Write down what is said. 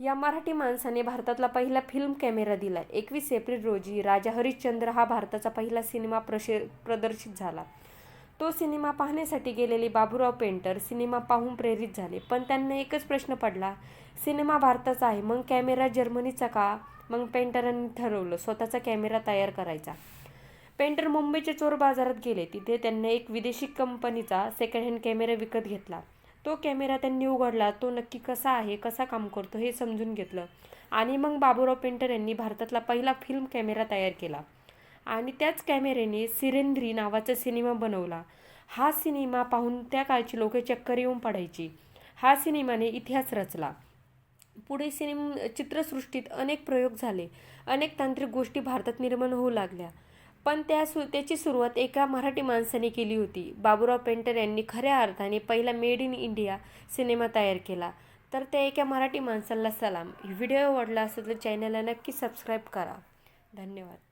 या मराठी माणसाने भारतातला पहिला फिल्म कॅमेरा दिला. 21 एप्रिल रोजी राजा हरिश्चंद्र हा भारताचा पहिला सिनेमा प्रदर्शित झाला. तो सिनेमा पाहण्यासाठी गेलेले बाबूराव पेंटर सिनेमा पाहून प्रेरित झाले. पण त्यांना एकच प्रश्न पडला, सिनेमा भारताचा आहे, मग कॅमेरा जर्मनीचा का? मग पेंटरांनी ठरवलं स्वतःचा कॅमेरा तयार करायचा. पेंटर मुंबईच्या चोर बाजारात गेले. तिथे त्यांनी एक विदेशी कंपनीचा सेकंड हँड कॅमेरा विकत घेतला. तो कॅमेरा त्यांनी उघडला. तो नक्की कसा आहे, कसा काम करतो हे समजून घेतलं. आणि मग बाबूराव पेंटर यांनी भारतातला पहिला फिल्म कॅमेरा तयार केला. आणि त्याच कॅमेऱ्याने सिरेंद्री नावाचा सिनेमा बनवला. हा सिनेमा पाहून त्या काळची लोक चक्कर येऊन पडायची. हा सिनेमाने इतिहास रचला. पुढे चित्रसृष्टीत अनेक प्रयोग झाले. अनेक तांत्रिक गोष्टी भारतात निर्माण होऊ लागल्या. पण त्याची सुरुवात एका मराठी माणसाने केली होती. बाबूराव पेंटर यांनी खऱ्या अर्थाने पहिला मेड इन इंडिया सिनेमा तयार केला. तर त्या एका मराठी माणसाला सलाम. व्हिडिओ आवडला असेल तर चॅनलला नक्की सबस्क्राईब करा. धन्यवाद.